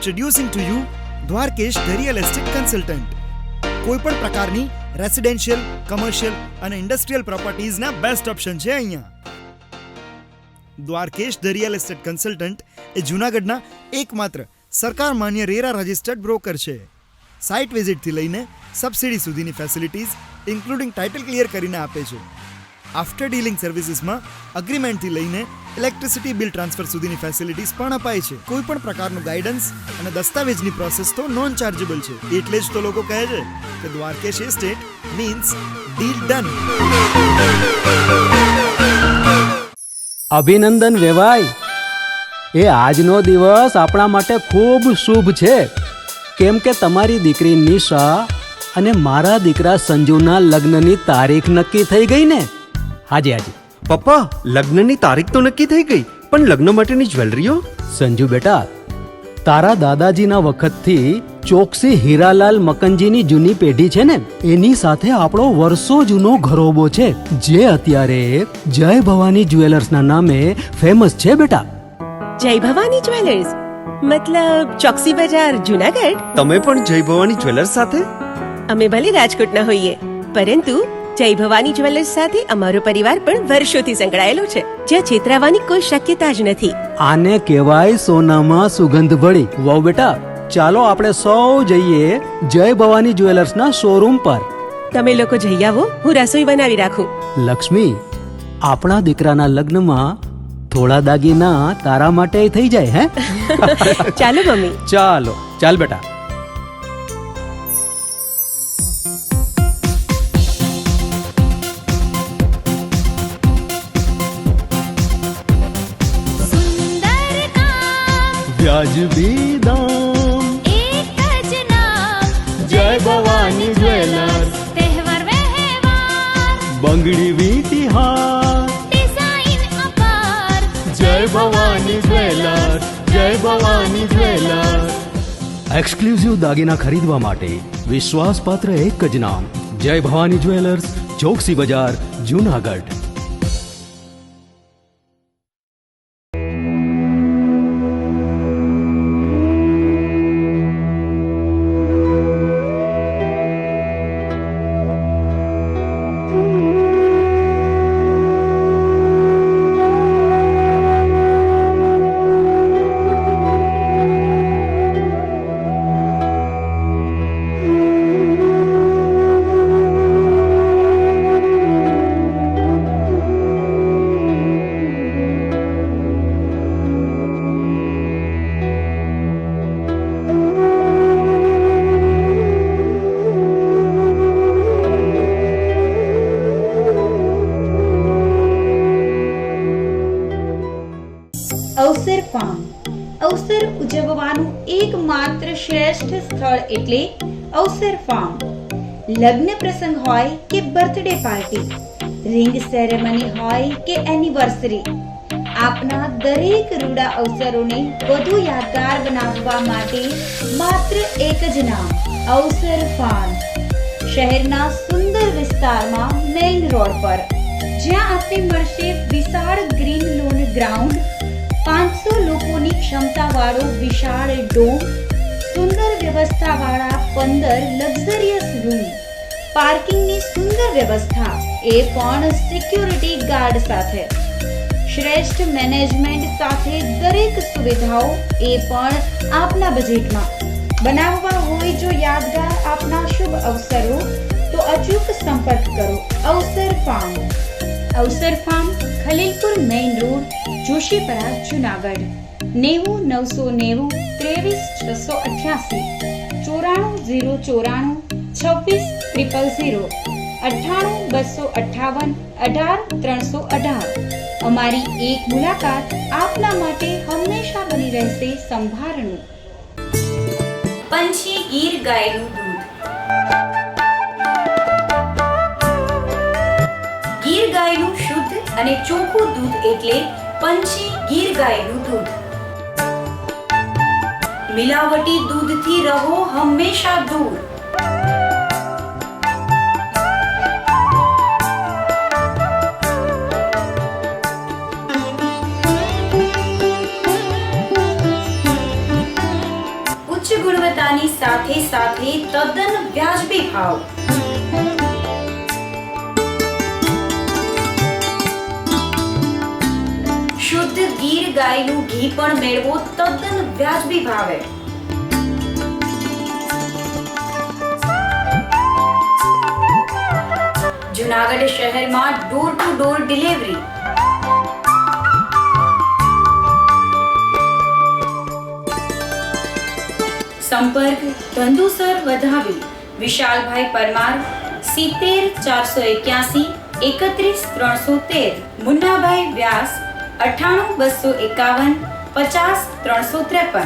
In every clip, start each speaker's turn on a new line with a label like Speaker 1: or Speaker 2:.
Speaker 1: ઇન્ટ્રોડ્યુસિંગ to you Dwarkesh the real estate consultant. કોઈપણ પ્રકારની residential, commercial અને ઇન્ડસ્ટ્રીયલ પ્રોપર્ટીઝના બેસ્ટ ઓપ્શન છે અહીંયા. Dwarkesh the real estate consultant એ જૂનાગઢના એકમાત્ર સરકાર માન્ય રેરા રજિસ્ટર્ડ બ્રોકર છે. સાઇટ વિઝિટથી લઈને સબસિડી સુધીની ફેસિલિટીઝ ઇન્ક્લુડિંગ ટાઇટલ ક્લિયર કરીને આપે છે. આફ્ટર ડીલિંગ સર્વિસીસમાં અગ્રીમેન્ટથી લઈને ઇલેક્ટ્રિસિટી બિલ ટ્રાન્સફર સુધીની ફેસિલિટીઝ પણ અપાય છે. કોઈ પણ પ્રકારનું ગાઈડન્સ અને દસ્તાવેજની પ્રોસેસ તો નોન ચાર્જેબલ છે. એટલે જ તો લોકો કહે છે કે Dwarkesh estate means deal done.
Speaker 2: અભિનંદન વેવાઈ, એ આજનો દિવસ આપણા માટે ખૂબ શુભ છે, કેમ કે તમારી દીકરી નિશા અને મારા દીકરા સંજુના લગ્નની તારીખ નક્કી થઈ ગઈ ને. હાજી.
Speaker 3: પપ્પા, લગ્નની તારીખ તો નક્કી થઈ ગઈ, પણ લગ્ન માટેની જ્વેલરીઓ?
Speaker 2: સંજુ બેટા, તારા દાદાજીના વખતથી ચોકસી હીરાલાલ મકનજીની જૂની પેઢી છે ને, એની સાથે આપણો વર્ષો જૂનો ઘરોબો છે, જે અત્યારે જય ભવાની જ્વેલર્સના નામે ફેમસ છે બેટા.
Speaker 4: જય ભવાની જ્વેલર્સ મતલબ ચોકસી બજાર, જૂનાગઢ?
Speaker 3: તમે પણ જય ભવાની જ્વેલર્સ સાથે?
Speaker 4: અમે ભલે રાજકોટના હોઈએ, પરંતુ જય ભવાની જ્વેલર્સ સાથે અમારો પરિવાર પણ વર્ષોથી સંકળાયેલો છે, જ્યાં છેતરાવાની કોઈ શક્યતા જ નથી.
Speaker 2: આને કહેવાય સોનામાં સુગંધ ભળી. વાવ બેટા, ચાલો આપણે સૌ જઈએ જય ભવાની જ્વેલર્સના શોરૂમ પર.
Speaker 4: તમે લોકો જઈ આવો, હું રસોઈ બનાવી રાખું.
Speaker 2: લક્ષ્મી, આપણા દીકરાના લગ્નમાં થોડા દાગીના તારા માટે થઈ જાય. હે
Speaker 4: ચાલો મમ્મી.
Speaker 2: ચાલ બેટા. વ્યાજબી દામ,
Speaker 5: એક જ નામ,
Speaker 2: જય ભવાની જ્વેલર્સ.
Speaker 5: તહેવાર વ્યવહાર,
Speaker 2: બંગડી વીટી હાર,
Speaker 5: ડિઝાઇન અપાર,
Speaker 2: જય ભવાની જ્વેલર્સ, જય ભવાની જ્વેલર્સ. એક્સક્લુઝિવ દાગીના ખરીદવા માટે વિશ્વાસપાત્ર એક જ નામ, જય ભવાની જ્વેલર્સ, ચોકસી બજાર, જૂનાગઢ.
Speaker 6: અવસર ફાર્મ. અવસર ઉજવવાનું એકમાત્ર શ્રેષ્ઠ સ્થળ એટલે અવસર ફાર્મ. લગ્ન પ્રસંગ હોય કે બર્થડે પાર્ટી, રિંગ સેરેમની હોય કે એનિવર્સરી, આપના દરેક રૂડા અવસરોને વધુ યાદગાર બનાવવા માટે માત્ર એક જ નામ, અવસર ફાર્મ. શહેરના સુંદર વિસ્તારમાં મેઇન રોડ પર, જ્યાં આપને મળશે વિશાળ ગ્રીન લોન ગ્રાઉન્ડ, 500 લોકોની ક્ષમતાવાળો વિશાળ ડોમ, સુંદર વ્યવસ્થાવાળા 15 લક્ઝરિયસ રૂમ, પાર્કિંગની સુંદર વ્યવસ્થા, એ પણ સિક્યુરિટી ગાર્ડ સાથે, શ્રેષ્ઠ મેનેજમેન્ટ સાથે દરેક સુવિધાઓ, એ પણ આપના બજેટમાં. બનાવવા હોય જો યાદગાર આપના શુભ અવસરો, તો અચૂક સંપર્ક કરો અવસર ફાર્મ. અવસર farm, Khalilpur main road, Joshipura, Junagadh. 90 990 23 688, 94 094 26 000, 98 258 18 318. અમારી એક મુલાકાત આપના માટે હંમેશા બની રહેશે સંભારણું.
Speaker 7: પંછી ગીર ગાયનું દૂધ. ગીર ગાયનું શુદ્ધ અને ચોખ્ખું દૂધ એટલે પંછી ગીર ગાયનું દૂધ. મિલાવટી દૂધથી રહો હંમેશા દૂર. સેવાની સાથે સાથે તદ્દન વ્યાજબી ભાવ. શુદ્ધ ગીર ગાયનું ઘી પણ મેળવો તદ્દન વ્યાજબી ભાવે. જુનાગઢ શહેરમાં ડોર ટુ ડોર ડિલિવરી. સંપર્ક ધંધુસર વધાવી વિશાલભાઈ પરમાર 70 481 31 313, મુન્નાભાઈ વ્યાસ 98 251 50 353.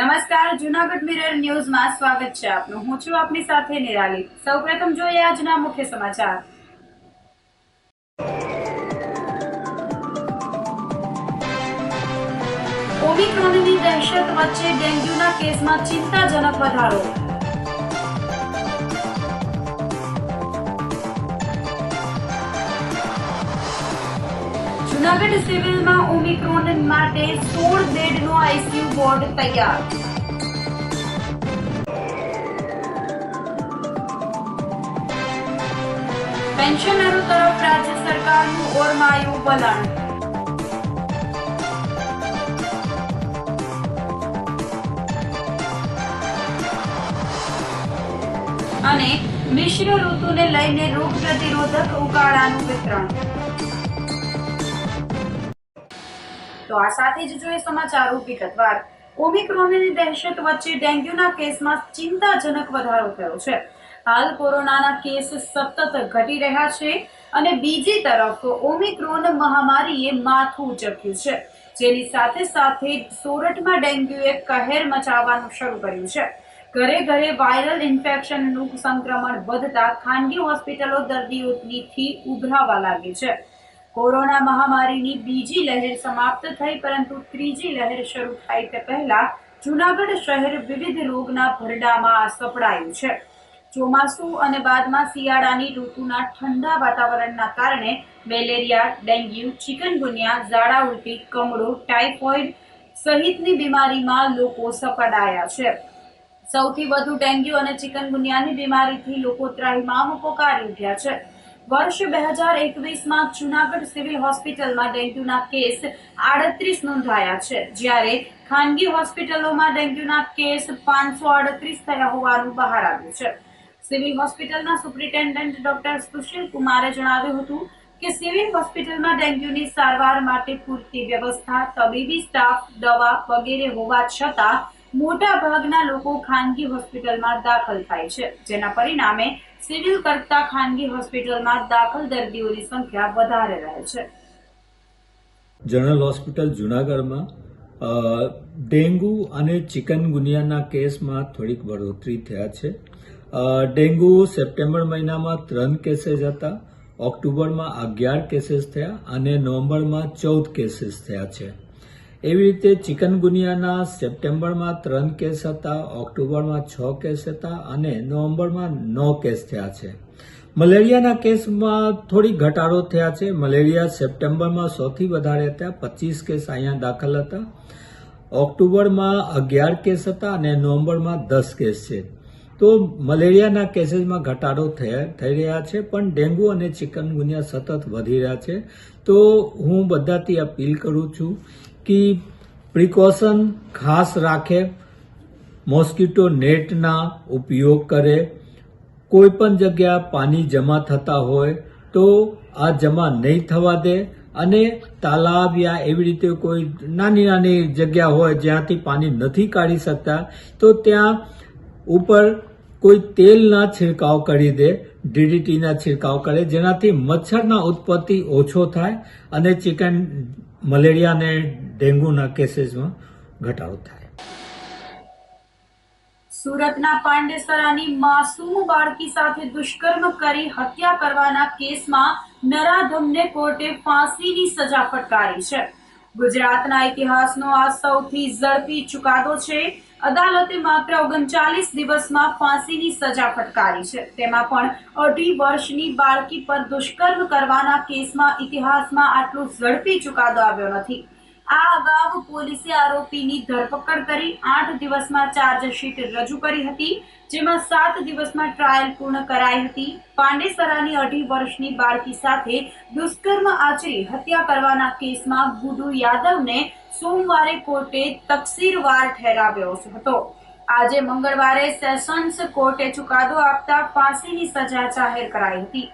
Speaker 7: નમસ્કાર, જુનાગઢ મિરર ન્યૂઝમાં સ્વાગત છે આપનું. હું છું આપની સાથે નિરાલી. સૌપ્રથમ જોઈએ આજના મુખ્ય સમાચાર. ઓમિક્રોનની દહેશત વચ્ચે ડેન્ગ્યુના કેસમાં ચિંતાજનક વધારો. જુનાગઢ સિવિલમાં ઓમિક્રોન માટે 16 બેડનો આઈસીયુ વોર્ડ તૈયાર. પેન્શનરો તરફ રાજ્ય સરકારનું ઓરમાયું વલણ. અને મિશ્ર ઋતુને લઈને રોગ પ્રતિરોધક ઉકાળાનું વિતરણ. તો આ સાથે જ જોઈએ સમાચારો વિગતવાર. ઓમિક્રોનની દહેશત વચ્ચે ડેન્ગ્યુના કેસમાં ચિંતાજનક વધારો થયો છે. હાલ કોરોનાના કેસ સતત ઘટી રહ્યા છે અને બીજી તરફ ઓમિક્રોન મહામારીએ માથું ઊંચક્યું છે, જેની સાથે સાથે સોરઠમાં ડેન્ગ્યુએ કહેર મચાવવાનું શરૂ કર્યું છે. ઘરે ઘરે વાયરલ ઇન્ફેક્શનનું સંક્રમણ વધતા ખાનગી હોસ્પિટલો દર્દીઓથી ઉભરાવા લાગી છે. કોરોના મહામારીની બીજી લહેર સમાપ્ત થઈ, પરંતુ ત્રીજી લહેર શરૂ થાય તે પહેલા જુનાગઢ શહેર વિવિધ રોગના ભરડામાં સપડાયું છે. ચોમાસું અને બાદમાં શિયાળાની ઋતુના ઠંડા વાતાવરણના કારણે મેલેરિયા, ડેન્ગ્યુ, ચિકનગુનિયા, ઝાડા ઉલટી, કમળો, ટાઇફોઇડ સહિતની બીમારીમાં લોકો સપડાયા છે. સૌથી વધુ ડેન્ગ્યુ અને ચિકનગુનિયાની બીમારીથી લોકો ત્રાહિમામ પોકારી ઉઠ્યા છે. વર્ષ 2021માં જુનાગઢ સિવિલ હોસ્પિટલમાં ડેન્ગ્યુના કેસ 38 નોંધાયા છે, જ્યારે ખાનગી હોસ્પિટલોમાં ડેન્ગ્યુના કેસ 538 થયા હોવાનું બહાર આવ્યું છે. સિવિલ હોસ્પિટલના સુપ્રિન્ટેન્ડન્ટ ડોક્ટર સુશીલ કુમારે જણાવ્યું હતું કે સિવિલ હોસ્પિટલમાં ડેન્ગ્યુની સારવાર માટે પૂરતી વ્યવસ્થા, તબીબી સ્ટાફ, દવા વગેરે હોવા છતાં મોટા ભાગના લોકો ખાનગી હોસ્પિટલમાં દાખલ થાય છે, જેના પરિણામે સિવિલ કરતા ખાનગી હોસ્પિટલમાં દાખલ દર્દીઓની સંખ્યા વધારે રહે છે.
Speaker 8: જનરલ હોસ્પિટલ જુનાગઢમાં ડેન્ગુ અને ચિકનગુનિયાના કેસમાં થોડીક બઢોતરી થયા છે. ડેન્ગુ સપ્ટેમ્બર મહિનામાં 3 કેસીસ હતા, ઓક્ટોબરમાં 11 કેસીસ થયા અને નવેમ્બરમાં 14 કેસીસ થયા છે. એવી રીતે ચિકનગુનિયાના સપ્ટેમ્બરમાં 3 કેસ હતા, ઓક્ટોબરમાં 6 કેસ હતા અને નવેમ્બરમાં 9 કેસ થયા છે. મલેરિયાના કેસમાં થોડી ઘટાડો થયા છે. મલેરિયા સપ્ટેમ્બરમાં સૌથી વધારે હતા, 25 કેસ અહીંયા દાખલ હતા, ઓક્ટોબરમાં 11 કેસ હતા અને નવેમ્બરમાં 10 કેસ છે. તો મલેરિયાના કેસીસમાં ઘટાડો થઈ રહ્યા છે, પણ ડેન્ગ્યુ અને ચિકનગુનિયા સતત વધી રહ્યા છે. તો હું બધાથી અપીલ કરું છું કે પ્રિકોશન ખાસ રાખે, મોસ્કિટો નેટના ઉપયોગ કરે, કોઈ પણ જગ્યા પાણી જમા થતા હોય તો આ જમા નહીં થવા દે, અને તાલાબ યા એવી રીતે કોઈ નાની નાની જગ્યા હોય જ્યાંથી પાણી નથી કાઢી શકતા તો ત્યાં ઉપર કોઈ તેલના છિડકાવ કરી દે, ડીડીટીના છિડકાવ કરે, જેનાથી મચ્છરના ઉત્પત્તિ ઓછો થાય અને ચિકન મલેરિયા અને ડેન્ગ્યુના કેસીસમાં ઘટાડો થાય.
Speaker 7: સુરતના પાંડેસરાની માસૂમ બાળકી સાથે દુષ્કર્મ કરી હત્યા કરવાના કેસમાં નરાધમને કોર્ટે ફાંસીની સજા ફટકારી છે. ગુજરાતના ઇતિહાસનો આ સૌથી ઝડપી ચુકાદો છે. અદાલતે માત્ર 39 દિવસમાં ફાંસીની સજા ફટકારી છે. તેમાં પણ 2.5 વર્ષની બાળકી પર દુષ્કર્મ કરવાના કેસમાં ઇતિહાસમાં આટલો ઝડપી ચુકાદો આવ્યો નથી. આ અગાઉ પોલીસે આરોપીની ધરપકડ કરી 8 દિવસમાં ચાર્જશીટ રજૂ કરી હતી, જેમાં 7 દિવસમાં ટ્રાયલ પૂર્ણ કરાઈ હતી. પાંડેસરાની 2.5 વર્ષની બાળકી સાથે દુષ્કર્મ આચરી હત્યા કરવાના કેસમાં ગુડુ યાદવને સોમવારે કોર્ટે તકસીરવાર ઠેરાવ્યો હતો. આજે મંગળવારે સેશન્સ કોર્ટે ચુકાદો આપતા ફાંસીની સજા જાહેર કરાઈ હતી.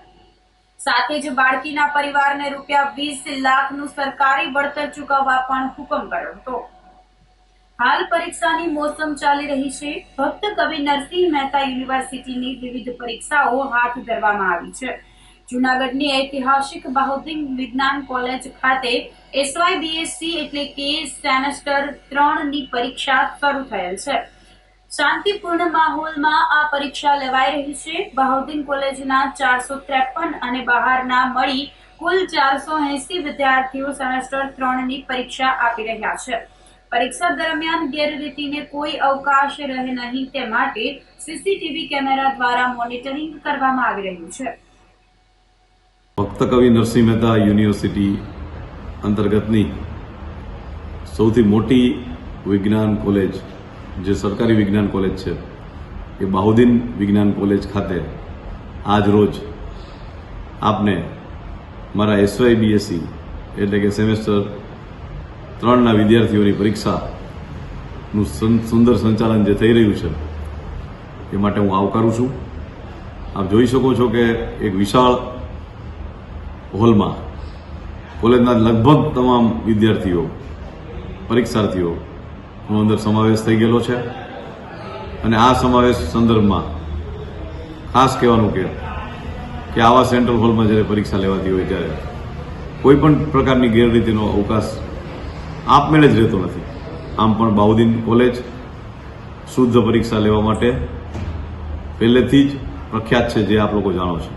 Speaker 7: સાથે જ બાળકીના પરિવારને ₹20 લાખનું સરકારી વળતર ચૂકવવા પણ હુકમ કર્યો હતો. હાલ પરીક્ષાની મોસમ ચાલી રહી છે. ભક્ત કવિ નરસિંહ મહેતા યુનિવર્સિટીની વિવિધ પરીક્ષાઓ હાથ ધરવામાં આવી છે. જૂનાગઢની ઐતિહાસિક બહાઉદ્દીન વિજ્ઞાન કોલેજ ખાતે SYBSc એટલે કે સેમેસ્ટર 3ની પરીક્ષા શરૂ થયેલ છે. શાંતિપૂર્ણ માહોલમાં આ પરીક્ષા લેવાઈ રહી છે. બહાઉદ્દીન કોલેજના 453 અને બહારના મળી કુલ 480 વિદ્યાર્થીઓ સેમેસ્ટર 3ની પરીક્ષા આપી રહ્યા છે. પરીક્ષા દરમિયાન ગેરરીતિને કોઈ અવકાશ રહે નહીં તે માટે CCTV કેમેરા દ્વારા મોનિટરિંગ કરવામાં આવી રહ્યું છે.
Speaker 9: ભક્ત કવિ નરસિંહ મહેતા યુનિવર્સિટી અંતર્ગતની સૌથી મોટી વિજ્ઞાન કોલેજ જે સરકારી વિજ્ઞાન કોલેજ છે એ બહાઉદ્દીન વિજ્ઞાન કોલેજ ખાતે આજ રોજ આપને મારા SYBSc એટલે કે સેમેસ્ટર 3ના વિદ્યાર્થીઓની પરીક્ષાનું સુંદર સંચાલન જે થઈ રહ્યું છે એ માટે હું આવકારું છું. આપ જોઈ શકો છો કે એક વિશાળ હોલમાં કોલેજના લગભગ તમામ વિદ્યાર્થીઓ પરીક્ષાર્થીઓનો અંદર સમાવેશ થઈ ગયેલો છે અને આ સમાવેશ સંદર્ભમાં ખાસ કહેવાનું કે આવા સેન્ટ્રલ હોલમાં જ્યારે પરીક્ષા લેવાતી હોય ત્યારે કોઈ પણ પ્રકારની ગેરરીતિનો અવકાશ આપમેળે જ રહેતો નથી. આમ પણ બહાઉદ્દીન કોલેજ શુદ્ધ પરીક્ષા લેવા માટે પહેલેથી જ પ્રખ્યાત છે, જે આપ લોકો જાણો છો.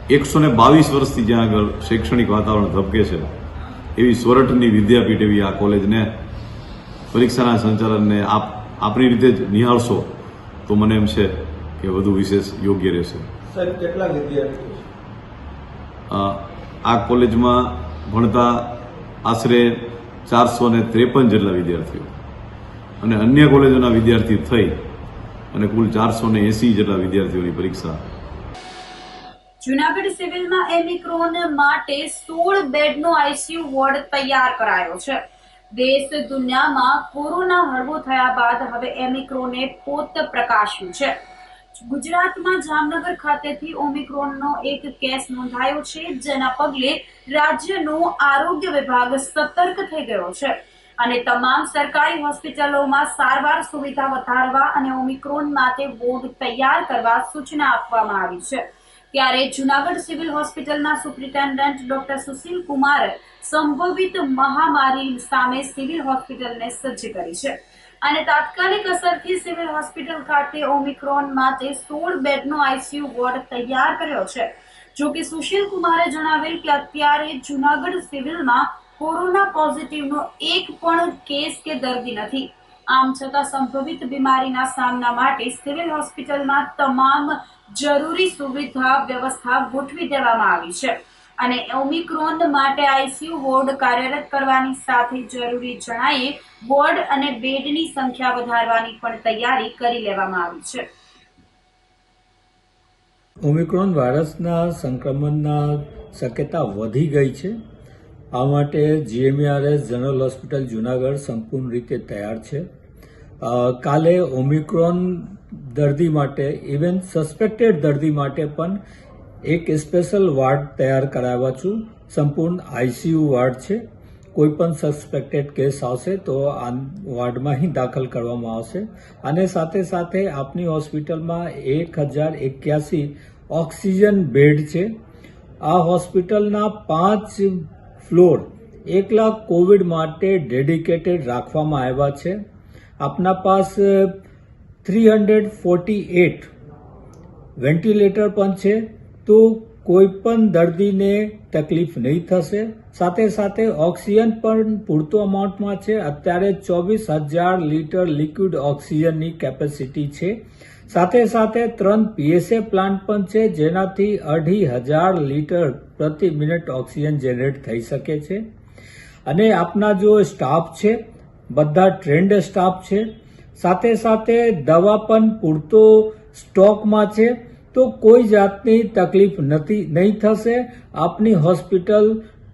Speaker 9: 122 વર્ષથી જ્યાં આગળ શૈક્ષણિક વાતાવરણ ધબકે છે એવી સોરઠની વિદ્યાપીઠ એવી આ કોલેજને પરીક્ષાના સંચાલનને આપણી રીતે જ નિહાળશો તો મને એમ છે કે વધુ વિશેષ યોગ્ય રહેશે.
Speaker 8: સાહેબ, કેટલા વિદ્યાર્થીઓ
Speaker 9: આ કોલેજમાં ભણતા આશરે 453 જેટલા વિદ્યાર્થીઓ અને અન્ય કોલેજોના વિદ્યાર્થી થઈ અને કુલ 480 જેટલા વિદ્યાર્થીઓની પરીક્ષા.
Speaker 7: જૂનાગઢ સિવિલમાં ઓમિક્રોન માટે 16 બેડનો ICU વોર્ડ તૈયાર કરાયો છે. દેશ દુનિયામાં કોરોના હળવો થયા બાદ હવે ઓમિક્રોને પોત પ્રકાશ્યું છે. ગુજરાતમાં જામનગર ખાતેથી ઓમિક્રોનનો એક કેસ નોંધાયો છે, જેના પગલે રાજ્યનો આરોગ્ય વિભાગ સતર્ક થઈ ગયો છે અને તમામ સરકારી હોસ્પિટલોમાં સારવાર સુવિધા વધારવા અને ઓમિક્રોન માટે વોર્ડ તૈયાર કરવા સૂચના આપવામાં આવી છે. ત્યારે જૂનાગઢ સિવિલ હોસ્પિટલના સુપ્રિન્ટેન્ડન્ટ ડોક્ટર સુશીલ કુમારે સંભવિત મહામારી સામે સિવિલ હોસ્પિટલને સજ્જ કરી છે અને તાત્કાલિક અસરથી સિવિલ હોસ્પિટલ ખાતે ઓમિક્રોન માટે 16 બેડનો ICU વોર્ડ તૈયાર કર્યો છે. જો કે સુશીલ કુમારે જણાવેલ કે અત્યારે જૂનાગઢ સિવિલમાં કોરોના પોઝિટિવનો એક પણ કેસ કે દર્દી નથી. આમ છતાં સંભવિત બીમારીના સામના માટે સિવિલ હોસ્પિટલમાં તમામ જરૂરી સુવિધા વ્યવસ્થા ગોઠવી દેવામાં આવી છે અને ઓમિક્રોન માટે ICU વોર્ડ કાર્યરત કરવાની સાથે જરૂરી જણાયે વોર્ડ અને બેડની સંખ્યા વધારવાની પણ તૈયારી કરી લેવામાં આવી છે.
Speaker 8: ઓમિક્રોન વાયરસના સંક્રમણના શક્યતા વધી ગઈ છે. આ માટે GMARS જનરલ હોસ્પિટલ જૂનાગઢ સંપૂર્ણ રીતે તૈયાર છે. કાલે ઓમિક્રોન દર્દી માટે, ઇવન સસ્પેક્ટેડ દર્દી માટે પણ એક સ્પેશિયલ વોર્ડ તૈયાર કરાવ્યા છું. સંપૂર્ણ ICU વોર્ડ છે કોઈ પણ સસ્પેક્ટેડ કેસ આવશે તો આ વોર્ડમાં ही દાખલ કરવામાં આવશે અને સાથે સાથે આપની હોસ્પિટલમાં 1081 ઓક્સિજન બેડ છે. આ હોસ્પિટલના 5 ફ્લોર એકલા કોવિડ માટે ડેડિકેટેડ રાખવામાં આવ્યા છે. આપના પાસ 348 વેન્ટિલેટર પણ છે, તો કોઈ પણ દર્દીને તકલીફ નહીં થશે. સાથે સાથે ઓક્સિજન પણ પૂરતો અમાઉન્ટમાં છે. અત્યારે 24,000 લીટર લિક્વિડ ઓક્સિજનની કેપેસિટી છે. સાથે સાથે 3 PSA પ્લાન્ટ પણ છે, જેનાથી 2,500 લીટર પ્રતિ મિનિટ ઓક્સિજન જનરેટ થઈ શકે છે. અને આપના જો સ્ટાફ છે બધા ટ્રેન્ડ સ્ટાફ છે. સાથે સાથે દવા પણ પૂરતો સ્ટોકમાં છે, તો કોઈ જાતની તકલીફ નહીં થશે. આપની હોસ્પિટલ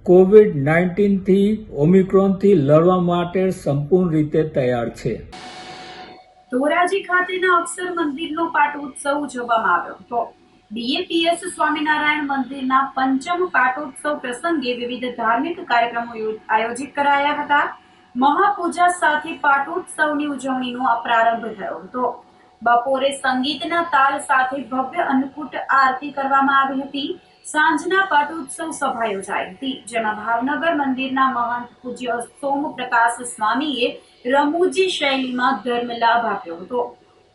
Speaker 8: COVID-19 થી ઓમિક્રોનથી લડવા માટે સંપૂર્ણ રીતે તૈયાર છે.
Speaker 7: ધોરાજી ખાતેના અક્ષર મંદિરનો પાટોત્સવ ઉજવવામાં આવ્યો હતો. DAPS સ્વામિનારાયણ મંદિરના પંચમ પાટોત્સવ પ્રસંગે વિવિધ ધાર્મિક કાર્યક્રમો આયોજિત કરાયા હતા. મહાપૂજા સાથે પાટોત્સવની ઉજવણીનો પ્રારંભ થયો હતો. બપોરે સંગીતના તાલ સાથે ભવ્ય અન્નકૂટ આરતી કરવામાં આવી હતી. સાંજના પાટોત્સવ સભા યોજાઈ હતી, જેમાં ભાવનગર મંદિરના મહંત પૂજ્ય સોમ પ્રકાશ સ્વામીએ રમૂજી શૈલીમાં ધર્મ લાભ આપ્યો હતો.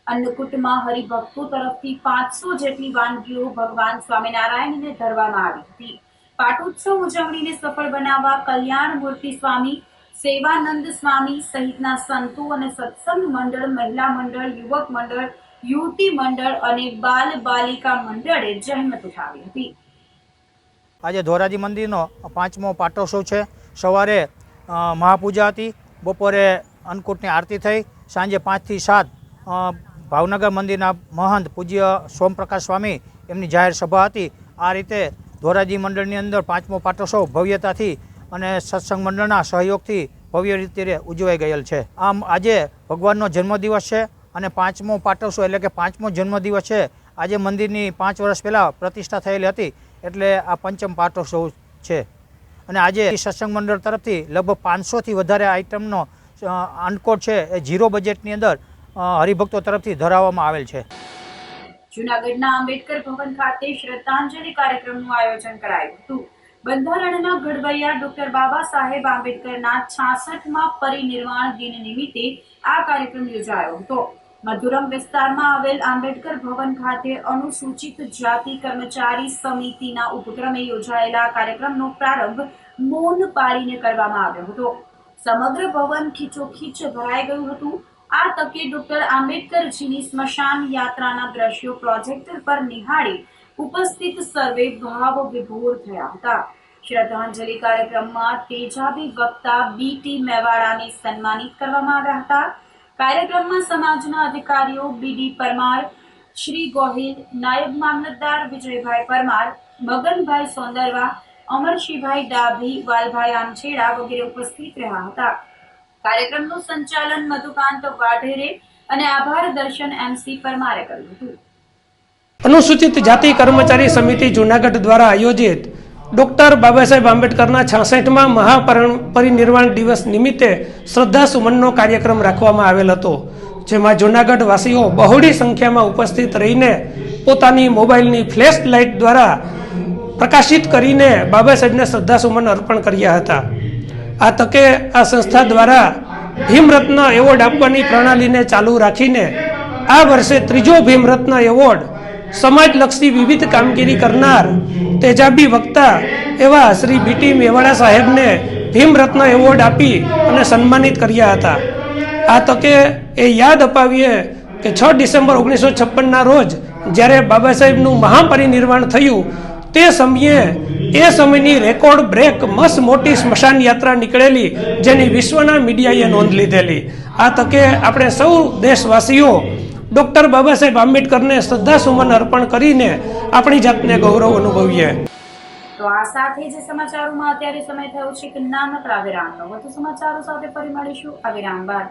Speaker 7: અન્નકૂટમાં હરિભક્તો તરફથી 500 જેટલી વાનગીઓ ભગવાન સ્વામિનારાયણને ધરવામાં આવી હતી. પાટોત્સવ ઉજવણીને સફળ બનાવવા કલ્યાણ મૂર્તિ સ્વામી, સેવાનંદ સ્વામી સહિતના સંતો અને સત્સંગ મંડળ, મહિલા મંડળ, યુવક મંડળ, યુવતી મંડળ અને બાલ બાલિકા મંડળે જહેમત ઉઠાવી હતી.
Speaker 10: આજે ધોરાજી મંદિરનો 5મો પાટોત્સવ છે. સવારે મહાપૂજા હતી, બપોરે અન્નકૂટની આરતી થઈ, સાંજે 5 થી 7 ભાવનગર મંદિરના મહંત પૂજ્ય સોમપ્રકાશ સ્વામી એમની જાહેર સભા હતી. આ રીતે ધોરાજી મંડળની અંદર 5મો પાટોત્સવ ભવ્યતાથી અને સત્સંગ મંડળના સહયોગથી ભવ્ય રીતે ઉજવાઈ ગયેલ છે. આમ આજે ભગવાનનો જન્મદિવસ છે અને 5મો પાટોત્સવ એટલે કે 5મો જન્મદિવસ છે. આજે મંદિરની 5 વર્ષ પહેલાં પ્રતિષ્ઠા થયેલી હતી, એટલે આ પંચમ પાટોત્સવ છે. અને આજે સત્સંગ મંડળ તરફથી લગભગ 500થી વધારે આઇટમનો અન્નકૂટ છે એ 0 બજેટની અંદર હરિભક્તો તરફથી ધરાવવામાં આવેલ છે.
Speaker 7: જૂનાગઢના આંબેડકર ભવન ખાતે શ્રદ્ધાંજલિ કાર્યક્રમનું આયોજન કરાયું હતું. બંધારણના ઘડવૈયા ડોક્ટર બાબા સાહેબ આંબેડકરના 66મા પરિનિર્વાણ દિન નિમિત્તે આ કાર્યક્રમ યોજાયો હતો. મધુરમ વિસ્તારમાં આવેલ આંબેડકર ભવન ખાતે અનુસૂચિત જાતિ કર્મચારી સમિતિના ઉપક્રમે યોજાયેલા કાર્યક્રમનો પ્રારંભ મૌન પાળીને કરવામાં આવ્યો હતો. સમગ્ર ભવન ખીચોખીચ ભરાઈ ગયું હતું. આ તકે ડોક્ટર આંબેડકરજીની સ્મશાન યાત્રાના દ્રશ્યો પ્રોજેક્ટર પર નિહાળી ઉપસ્થિત સર્વે ભાવ વિભોર થયા હતા. શ્રદ્ધાંજલિ કાર્યક્રમમાં તેજાબી વક્તા BT મેવાડાને સન્માનિત કરવામાં આવ્યા હતા. કાર્યક્રમમાં સમાજના અધિકારીઓ BD પરમાર, શ્રી ગોહિલ, નાયબ મામલતદાર વિજયભાઈ પરમાર, મગનભાઈ સોંદરવા, અમરશીભાઈ ડાભી, વાલભાઈ આમછેડા વગેરે ઉપસ્થિત રહ્યા હતા. કાર્યક્રમનું સંચાલન મધુકાંત વાઢેરે અને આભાર દર્શન MC પરમારે કર્યું હતું.
Speaker 11: અનુસૂચિત જાતિ કર્મચારી સમિતિ જૂનાગઢ દ્વારા આયોજિત ડોક્ટર બાબા સાહેબ આંબેડકરના 66મા મહાપરિનિર્વાણ દિવસ નિમિત્તે શ્રદ્ધા સુમનનો કાર્યક્રમ રાખવામાં આવેલ હતો, જેમાં જૂનાગઢ વાસીઓ બહોળી સંખ્યામાં ઉપસ્થિત રહીને પોતાની મોબાઈલની ફ્લેશ લાઇટ દ્વારા પ્રકાશિત કરીને બાબા સાહેબને શ્રદ્ધા સુમન અર્પણ કર્યા હતા. આ તકે આ સંસ્થા દ્વારા ભીમરત્ન એવોર્ડ આપવાની પ્રણાલીને ચાલુ રાખીને આ વર્ષે 3જો ભીમરત્ન એવોર્ડ સમાજલક્ષી વિવિધ કામગીરી કરનાર તેજાબી વક્તા એવા શ્રી BT મેવાડા સાહેબને ભીમરત્ન એવોર્ડ આપી અને સન્માનિત કર્યા હતા. આ તકે એ યાદ અપાવીએ કે 6 ડિસેમ્બર 1956ના રોજ જ્યારે બાબા સાહેબનું મહાપરિનિર્વાણ થયું તે સમયની રેકોર્ડ બ્રેક મસ્ત મોટી સ્મશાન યાત્રા નીકળેલી, જેની વિશ્વના મીડિયાએ નોંધ લીધેલી. આ તકે આપણે સૌ દેશવાસીઓ ડોક્ટર બાબા સાહેબ આંબેડકરને શ્રદ્ધા સુમન અર્પણ કરીને આપણી જાતને ગૌરવ અનુભવીએ.
Speaker 7: તો આ સાથે જ સમાચારોમાં અત્યારે સમય થયો છે કે નાનકડા વિરામનો. વધુ સમાચારો સાથે ફરી મળીશું આ વિરામ બાદ.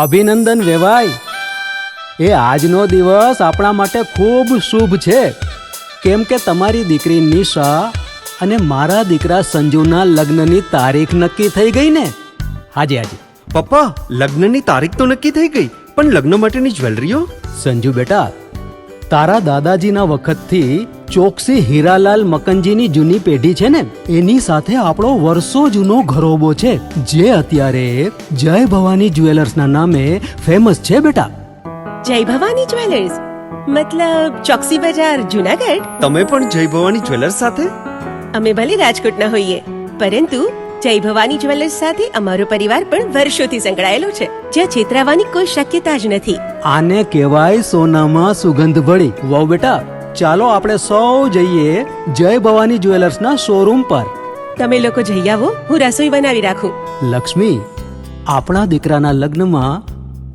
Speaker 2: અભિનંદન વેવાઈ. એ આજનો દિવસ આપણા માટે ખૂબ શુભ છે, કેમ કે તમારી દીકરી નિશા અને મારા દીકરા સંજુના લગ્નની તારીખ નક્કી થઈ ગઈ ને. હાજી હાજી.
Speaker 3: પપ્પા, લગ્નની તારીખ તો નક્કી થઈ ગઈ, પણ લગ્ન માટેની જ્વેલરીઓ?
Speaker 2: સંજુ બેટા, તારા દાદાજીના વખતથી ચોકસી હીરાલાલ મકનજીની જૂની પેઢી છે ને, એની સાથે આપણો વર્ષો જૂનો ઘરોબો છે, જે અત્યારે જય ભવાની જ્વેલર્સના નામે ફેમસ છે બેટા.
Speaker 4: જય ભવાની જ્વેલર્સ મતલબ ચોકસી બજાર જુનાગઢ?
Speaker 3: તમે પણ જય ભવાની જ્વેલર્સ સાથે?
Speaker 4: અમે ભલે રાજકોટના હોઈએ, પરંતુ જય ભવાની જ્વેલર્સ સાથે અમારો પરિવાર પણ વર્ષોથી સંકળાયેલો છે, જ્યાં છેતરાવાની કોઈ શક્યતા જ નથી.
Speaker 2: આને કહેવાય સોનામાં સુગંધ ભળી. વહુ બેટા, ચાલો આપણે સૌ જઈએ જય ભવાની જ્વેલર્સના શોરૂમ પર.
Speaker 4: તમે લોકો જઈ આવો, હું રસોઈ બનાવી રાખું.
Speaker 2: લક્ષ્મી, આપણા દીકરાના લગ્નમાં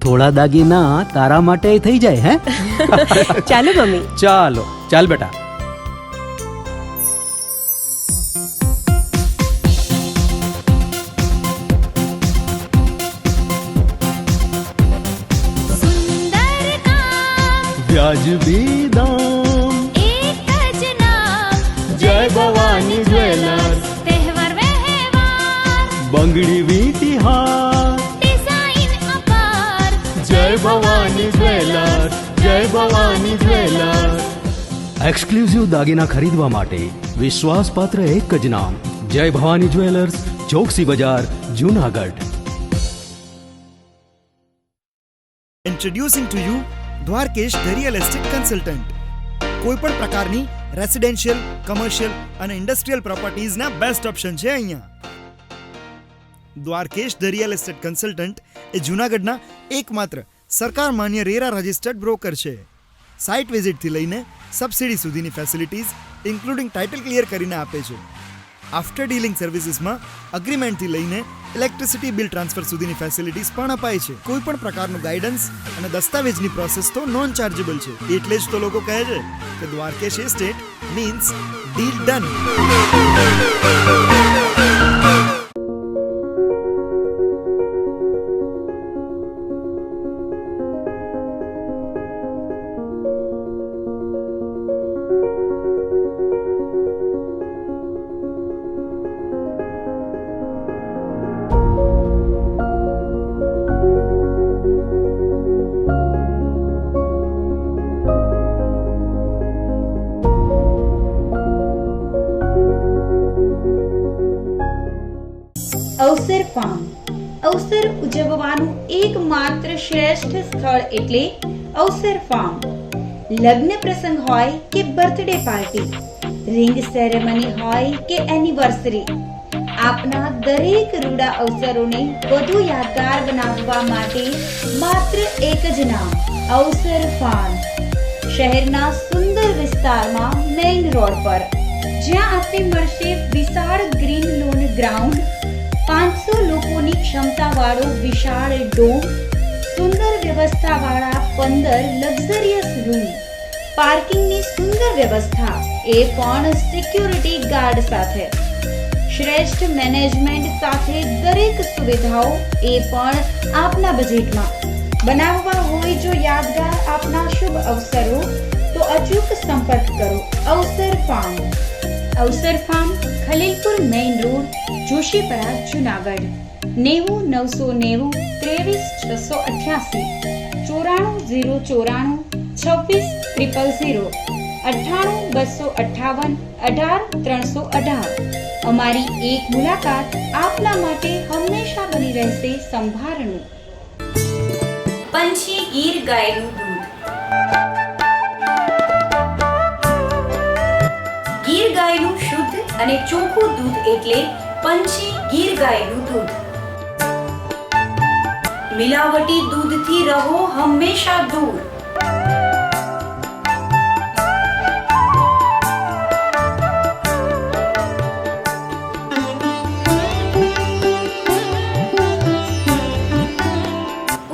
Speaker 2: થોડા દાગીના તારા માટે થઈ જાય. હે
Speaker 4: ચાલો મમ્મી.
Speaker 2: ચાલો ચાલ બેટા.
Speaker 5: સુંદર કામ
Speaker 2: વ્યાજબી દામ,
Speaker 5: એક જ નામ
Speaker 2: જય ભવાની જ્વેલર્સ,
Speaker 5: તહેવાર વ્યવહાર
Speaker 2: બંગડી વીટી હાર,
Speaker 5: ડિઝાઇન અપાર
Speaker 2: જય ભવાની જ્વેલર્સ, જય ભવાની જ્વેલર્સ. એક્સક્લુઝિવ દાગીના ખરીદવા માટે વિશ્વાસપાત્ર એક જ નામ, જય Bhavani jewellers, Choksi Bazaar, Junagadh.
Speaker 1: Introducing to you Dwarkesh the real estate consultant. કોઈ પણ પ્રકારની રેસિડેન્શિયલ, કમર્શિયલ અને ઇન્ડસ્ટ્રીયલ પ્રોપર્ટીઝના બેસ્ટ ઓપ્શન છે અહીંયા. Dwarkesh the real estate consultant એ જૂનાગઢના એકમાત્ર સરકાર માન્ય રેરા રજિસ્ટર્ડ બ્રોકર છે. સાઇટ વિઝિટથી લઈને સબસિડી સુધીની ફેસિલિટીઝ ઇન્ક્લુડિંગ ટાઇટલ ક્લિયર કરીને આપે છે. આફ્ટર ડીલિંગ સર્વિસીસમાં અગ્રીમેન્ટથી લઈને ઇલેક્ટ્રિસિટી બિલ ટ્રાન્સફર સુધીની ફેસિલિટીઝ પણ અપાય છે. કોઈ પણ પ્રકારનું ગાઈડન્સ અને દસ્તાવેજની પ્રોસેસ તો નોન ચાર્જેબલ છે. એટલે જ તો લોકો કહે છે કે Dwarkesh estate means deal done.
Speaker 6: અવસર ફાર્મ અવસર ઉજવવાનું એકમાત્ર શ્રેષ્ઠ સ્થળ એટલે અવસર ફાર્મ. લગ્ન પ્રસંગ હોય કે બર્થડે પાર્ટી, રિંગ સેરેમની હોય કે એનિવર્સરી, આપના દરેક રૂડા અવસરોને વધુ યાદગાર બનાવવા માટે માત્ર એક જ નામ, અવસર ફાર્મ. શહેરના સુંદર વિસ્તારમાં મેઇન રોડ પર, જ્યાં આપને મળશે વિશાળ ગ્રીન લોન ગ્રાઉન્ડ, 500 લોકોની ક્ષમતાવાળો વિશાળ ડોમ, સુંદર વ્યવસ્થાવાળા 15 લક્ઝરિયસ રૂમ, પાર્કિંગની સુંદર વ્યવસ્થા, એ પણ સિક્યુરિટી ગાર્ડ સાથે, શ્રેષ્ઠ મેનેજમેન્ટ સાથે દરેક સુવિધાઓ, એ પણ આપના બજેટમાં. બનાવવા હોય જો યાદગાર આપના શુભ અવસરો, તો અચૂક સંપર્ક કરો અવસર ફાર્મ. અવસર farm, Khalilpur main road, Joshipura, Junagadh. 90 990 23 688 94 026 000 98 258 18 318. અમારી એક મુલાકાત આપના માટે હંમેશા બની રહેશે સંભારણું. પંછી ગીર ગાયનું દૂધ. ગીર ગાયનું શુદ્ધ અને ચોખ્ખું દૂધ એટલે પંછી ગીર ગાયનું દૂધ. મિલાવટી દૂધથી રહો હંમેશા દૂર.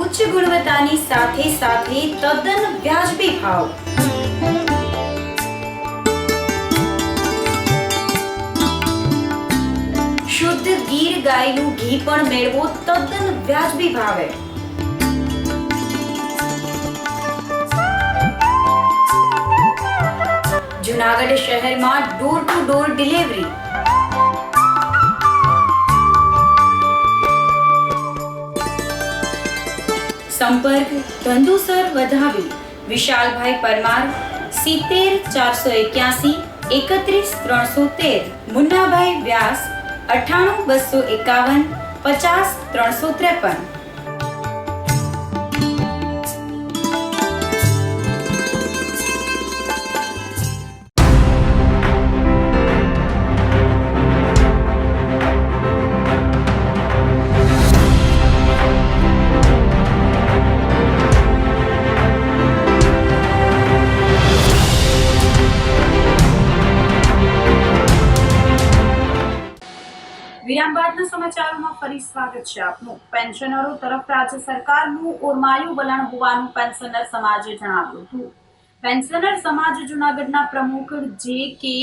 Speaker 6: ઉચ્ચ ગુણવત્તાની સાથે સાથે તદ્દન વ્યાજબી ભાવ. શુદ્ધ ગીર ગાયનું ઘી પણ મેળવો તદ્દન વ્યાજબી ભાવે.
Speaker 7: જૂનાગઢ શહેરમાં ડોર ટુ ડોર ડિલિવરી. સંપર્ક ધંધુસર વધાવી વિશાલભાઈ પરમાર 70 481 31 313, મુન્નાભાઈ વ્યાસ 98 251 50 353. વિરામ બાદના સમાચારોમાં ફરી સ્વાગત છે આપનું. પેન્શનરો તરફ રાજ્ય સરકારનું ઓરમાયું વલણ હોવાનું પેન્શનર સમાજે જણાવ્યું હતું. પેન્શનર સમાજ જૂનાગઢના પ્રમુખ જે.કે.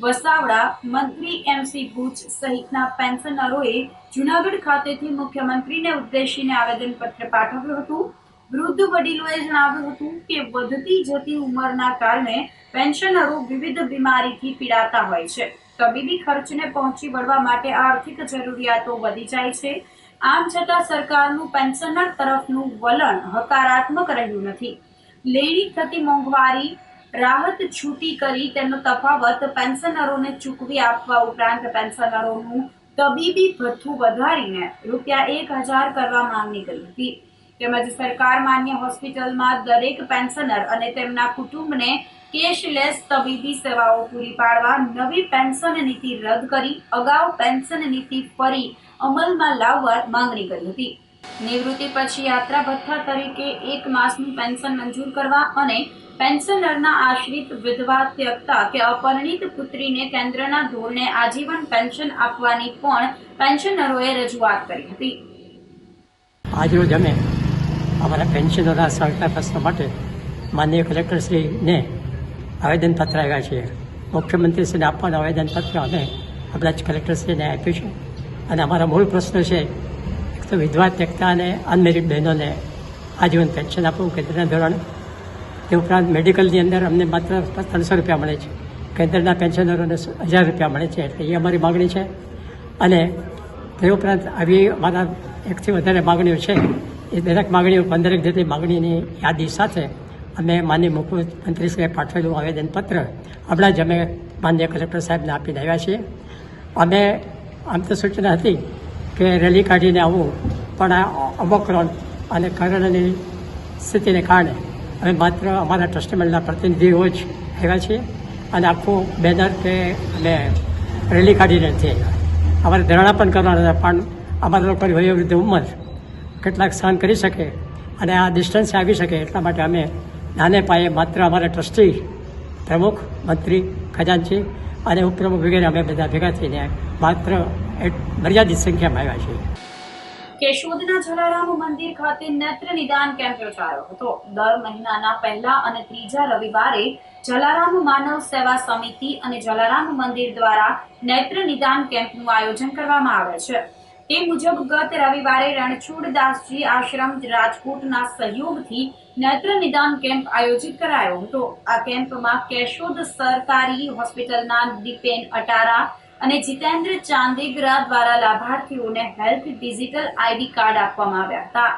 Speaker 7: વસાવડા, મંત્રી એમ.સી. ભુજ સહિતના પેન્શનરોએ જૂનાગઢ ખાતેથી મુખ્યમંત્રીને ઉદ્દેશીને આવેદનપત્ર પાઠવ્યું હતું. વૃદ્ધ વડીલોએ જણાવ્યું હતું કે વધતી જતી ઉંમરના કારણે પેન્શનરો વિવિધ બીમારીથી પીડાતા હોય છે. તબીબી ખર્ચને પહોંચી વળવા માટે આર્થિક જરૂરિયાતો વધી જાય છે. આમ છતાં સરકારનું પેન્શનર તરફનું વલણ હકારાત્મક રહ્યું નથી. લેણી થતી મોંઘવારી રાહત છૂટી કરી તેનો તફાવત પેન્શનરોને ચૂકવી આપવા ઉપરાંત પેન્શનરોનું તબીબી ભથ્થું વધારીને ₹1000 કરવા માંગણી કરી હતી. તેમજ સરકાર માન્ય હોસ્પિટલમાં દરેક પેન્શનર અને તેમના કુટુંબને કેશલેસ તબીબી સેવાઓ પૂરી પાડવા નવી પેન્શન નીતિ રદ કરી અગાઉ પેન્શન નીતિ ફરી અમલમાં લાવવા માંગણી કરી હતી. નિવૃત્તિ પછી યાત્રા ભથ્થા તરીકે 1 માસનું પેન્શન મંજૂર કરવા અને પેન્શનરના આશ્રિત વિધવા ત્યક્તા કે અપરિણીત પુત્રીને કેન્દ્રના ધોરણે આજીવન પેન્શન આપવાની પણ પેન્શનરોએ રજૂઆત કરી હતી.
Speaker 12: આજરોજ અમે અમારા પેન્શનરોના સહકાર પ્રશ્નો માટે માનનીય કલેક્ટરશ્રીને આવેદનપત્ર આવ્યા છીએ. મુખ્યમંત્રીશ્રીને આપવાનું આવેદનપત્ર અમે આપણા જ કલેક્ટરશ્રીને આપ્યું છે. અને અમારા મૂળ પ્રશ્નો છે, એક તો વિધવા ત્યક્તા અને અનમેરિડ બહેનોને આજીવન પેન્શન આપવું કેન્દ્રના ધોરણે. તે ઉપરાંત મેડિકલની અંદર અમને માત્ર 300 રૂપિયા મળે છે, કેન્દ્રના પેન્શનરોને 1000 રૂપિયા મળે છે. એટલે એ અમારી માગણી છે. અને તે ઉપરાંત આવી અમારા 1 થી વધારે માગણીઓ છે. એ દરેક માગણીઓ 15 જેટલી માગણીની યાદી સાથે અમે માનનીય મુખ્યમંત્રીશ્રીએ પાઠવેલું આવેદનપત્ર હમણાં જ અમે માનનીય કલેક્ટર સાહેબને આપીને આવ્યા છીએ. અમે આમ તો સૂચના હતી કે રેલી કાઢીને આવવું, પણ આ ઓમિક્રોન અને કોરોનાની સ્થિતિને કારણે અમે માત્ર અમારા ટ્રસ્ટી મંડળના પ્રતિનિધિઓ જ આવ્યા છીએ. અને આખું બેનર કે અમે રેલી કાઢીને નથી આવ્યા. અમારે ધરણા પણ કરવાના હતા, પણ અમારા લોકોની વયોવૃદ્ધ ઉંમર કેટલાક સહન કરી શકે અને આ ડિસ્ટન્સે આવી શકે એટલા માટે અમે નાને પાયે માત્ર અમારા ટ્રસ્ટી, પ્રમુખ, મંત્રી, ખજાનચી અને ઉપપ્રમુખ વગેરે અમે બધા ભેગા થઈને માત્ર મર્યાદિત સંખ્યામાં આવ્યા છીએ.
Speaker 7: કેશોદના જલારામ મંદિર ખાતે નેત્ર નિદાન કેમ્પ યોજાયો હતો. દર મહિનાના પહેલા અને ત્રીજા રવિવારે જલારામ માનવ સેવા સમિતિ અને જલારામ મંદિર દ્વારા નેત્ર નિદાન કેમ્પનું આયોજન કરવામાં આવે છે. તે મુજબ ગત રવિવારે રણછોડદાસજી આશ્રમ રાજકોટના સહયોગથી નેત્ર નિદાન કેમ્પ આયોજિત કરાયો હતો. આ કેમ્પમાં કેશોદ સરકારી હોસ્પિટલના દીપેન અટારા અને જીતેન્દ્ર ચાંદેગરા દ્વારા લાભાર્થીઓને હેલ્થ ડિજિટલ આઈડી કાર્ડ આપવામાં આવ્યા હતા.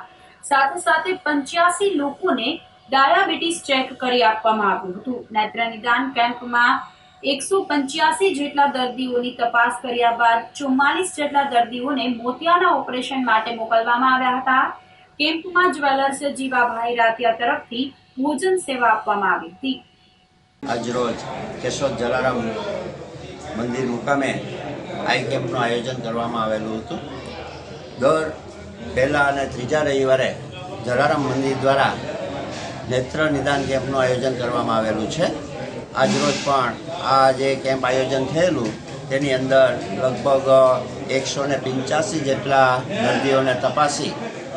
Speaker 7: સાથે સાથે 85 લોકોને ડાયાબિટીસ ચેક કરી આપવામાં આવ્યું હતું. નેત્ર નિદાન કેમ્પમાં 185 જેટલા દર્દીઓની તપાસ કર્યા બાદ 44 જેટલા દર્દીઓને મોતિયાના ઓપરેશન માટે મોકલવામાં આવ્યા હતા. કેમ્પમાં જ્વેલર્સ જીવાભાઈ રાતિયા તરફથી ભોજન સેવા આપવામાં આવી હતી.
Speaker 13: આજરોજ કેશોદ જલારામ મંદિર મુકામે આઈ કેમ્પનું આયોજન કરવામાં આવેલું હતું. દર પહેલા અને ત્રીજા રવિવારે જલારામ મંદિર દ્વારા નેત્ર નિદાન કેમ્પનું આયોજન કરવામાં આવેલું છે. આજરોજ પણ આ જે કેમ્પ આયોજન થયેલું તેની અંદર લગભગ 185 જેટલા દર્દીઓને તપાસી